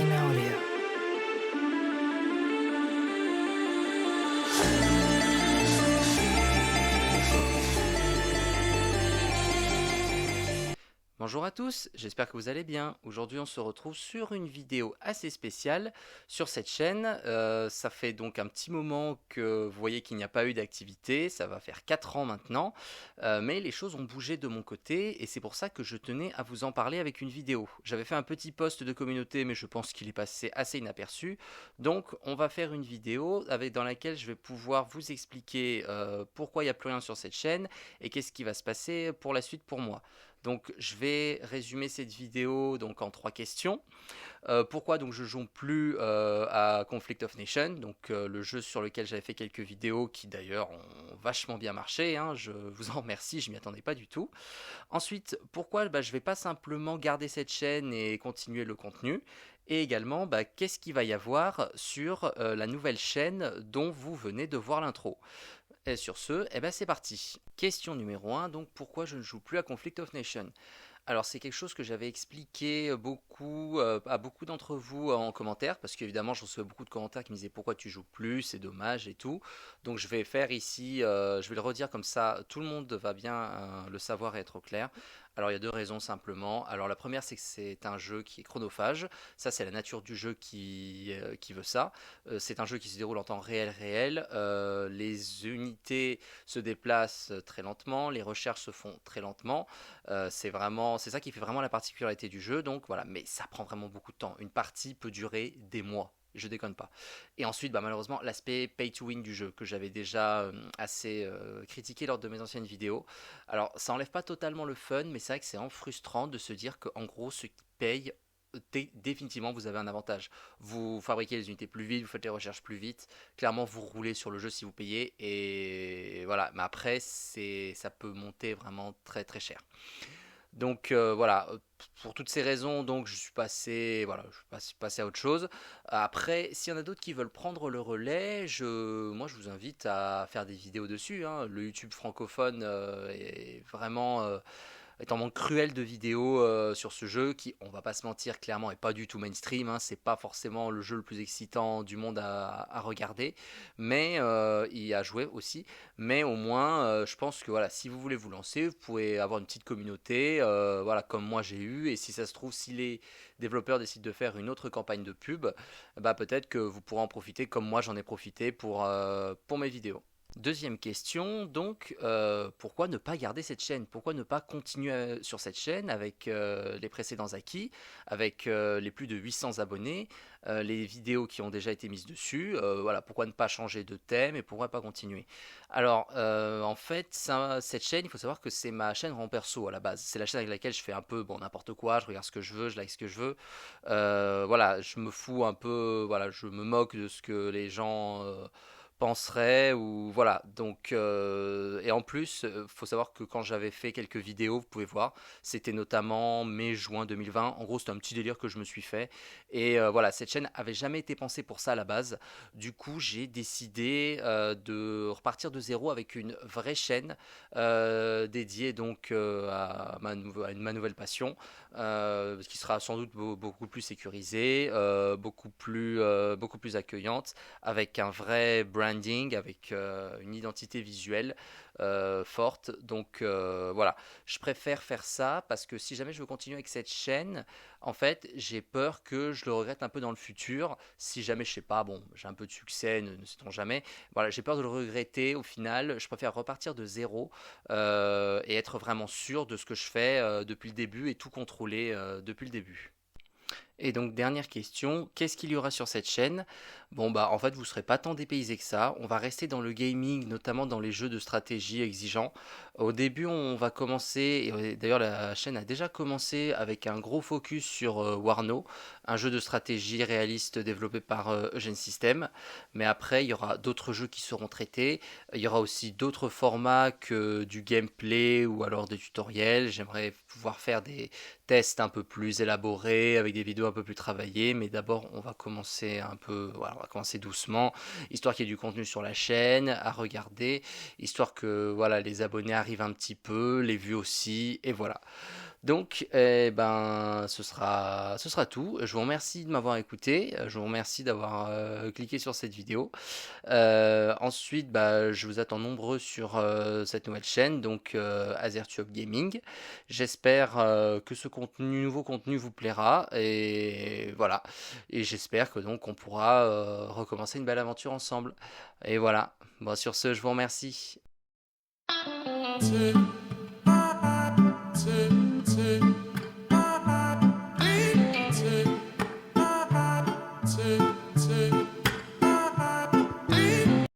in audio. Bonjour à tous, j'espère que vous allez bien. Aujourd'hui on se retrouve sur une vidéo assez spéciale sur cette chaîne. Ça fait donc un petit moment que vous voyez qu'il n'y a pas eu d'activité, ça va faire 4 ans maintenant, mais les choses ont bougé de mon côté et c'est pour ça que je tenais à vous en parler avec une vidéo. J'avais fait un petit post de communauté mais je pense qu'il est passé assez inaperçu, donc on va faire une vidéo dans laquelle je vais pouvoir vous expliquer pourquoi il n'y a plus rien sur cette chaîne et qu'est-ce qui va se passer pour la suite pour moi. Donc je vais résumer cette vidéo donc en 3 questions. Pourquoi donc je joue plus à Conflict of Nations, donc le jeu sur lequel j'avais fait quelques vidéos qui d'ailleurs ont vachement bien marché, hein, je vous en remercie, je m'y attendais pas du tout. Ensuite, pourquoi je vais pas simplement garder cette chaîne et continuer le contenu. Et également, qu'est-ce qu'il va y avoir sur la nouvelle chaîne dont vous venez de voir l'intro. Et sur ce, c'est parti. Question numéro 1, donc pourquoi je ne joue plus à Conflict of Nations? Alors c'est quelque chose que j'avais expliqué beaucoup à beaucoup d'entre vous en commentaire, parce qu'évidemment je recevais beaucoup de commentaires qui me disaient pourquoi tu joues plus, c'est dommage et tout. Donc je vais faire ici, je vais le redire comme ça, tout le monde va bien le savoir et être au clair. Alors il y a 2 raisons simplement. Alors la première c'est que c'est un jeu qui est chronophage, ça c'est la nature du jeu qui veut ça. C'est un jeu qui se déroule en temps réel, les unités se déplacent très lentement, les recherches se font très lentement. C'est ça qui fait vraiment la particularité du jeu, donc voilà, mais ça prend vraiment beaucoup de temps. Une partie peut durer des mois, je déconne pas. Et ensuite, malheureusement, l'aspect pay to win du jeu, que j'avais déjà assez critiqué lors de mes anciennes vidéos. Alors, ça enlève pas totalement le fun, mais c'est vrai que c'est frustrant de se dire qu'en gros, ceux qui payent, définitivement, vous avez un avantage. Vous fabriquez les unités plus vite, vous faites les recherches plus vite. Clairement, vous roulez sur le jeu si vous payez, et voilà. Mais après, ça peut monter vraiment très très cher. Donc voilà, pour toutes ces raisons, donc je suis passé, voilà, je suis passé à autre chose. Après, s'il y en a d'autres qui veulent prendre le relais, moi je vous invite à faire des vidéos dessus, hein. Le YouTube francophone est vraiment est en manque cruel de vidéos sur ce jeu qui, on va pas se mentir, clairement est pas du tout mainstream, hein. C'est pas forcément le jeu le plus excitant du monde à regarder, mais il a joué aussi. Mais au moins, je pense que voilà, si vous voulez vous lancer, vous pouvez avoir une petite communauté, voilà, comme moi j'ai eu. Et si ça se trouve, si les développeurs décident de faire une autre campagne de pub, peut-être que vous pourrez en profiter, comme moi j'en ai profité pour mes vidéos. Deuxième question, donc, pourquoi ne pas garder cette chaîne? Pourquoi ne pas continuer sur cette chaîne avec les précédents acquis, avec les plus de 800 abonnés, les vidéos qui ont déjà été mises dessus? Voilà, pourquoi ne pas changer de thème et pourquoi pas continuer? Alors, en fait, cette chaîne, il faut savoir que c'est ma chaîne en perso à la base. C'est la chaîne avec laquelle je fais un peu n'importe quoi, je regarde ce que je veux, je like ce que je veux. Voilà, je me fous un peu, voilà, je me moque de ce que les gens penserait ou voilà donc et en plus faut savoir que quand j'avais fait quelques vidéos vous pouvez voir c'était notamment mai-juin 2020 en gros c'était un petit délire que je me suis fait et voilà cette chaîne avait jamais été pensée pour ça à la base du coup j'ai décidé de repartir de zéro avec une vraie chaîne dédiée donc à ma nouvelle passion qui sera sans doute beaucoup plus sécurisée beaucoup plus accueillante avec un vrai branding, avec une identité visuelle forte. Donc voilà, je préfère faire ça parce que si jamais je veux continuer avec cette chaîne, en fait, j'ai peur que je le regrette un peu dans le futur. Si jamais, je sais pas, bon, j'ai un peu de succès, ne sait-on jamais. Voilà, j'ai peur de le regretter au final. Je préfère repartir de zéro et être vraiment sûr de ce que je fais depuis le début et tout contrôler depuis le début. Et donc dernière question, qu'est-ce qu'il y aura sur cette chaîne? Bon en fait vous serez pas tant dépaysé que ça, on va rester dans le gaming, notamment dans les jeux de stratégie exigeants. Au début on va commencer, et d'ailleurs la chaîne a déjà commencé avec un gros focus sur Warno, un jeu de stratégie réaliste développé par Eugene System, mais après il y aura d'autres jeux qui seront traités, il y aura aussi d'autres formats que du gameplay ou alors des tutoriels, j'aimerais pouvoir faire des tests un peu plus élaborés, avec des vidéos un peu plus travaillées, mais d'abord on va commencer un peu, voilà, on va commencer doucement, histoire qu'il y ait du contenu sur la chaîne à regarder, histoire que voilà les abonnés arrivent un petit peu, les vues aussi, et voilà. Donc, ce sera tout. Je vous remercie de m'avoir écouté. Je vous remercie d'avoir cliqué sur cette vidéo. Ensuite, je vous attends nombreux sur cette nouvelle chaîne, donc AzerTube Gaming. J'espère que ce nouveau contenu vous plaira. Et voilà. Et j'espère que donc on pourra recommencer une belle aventure ensemble. Et voilà. Bon, sur ce, je vous remercie.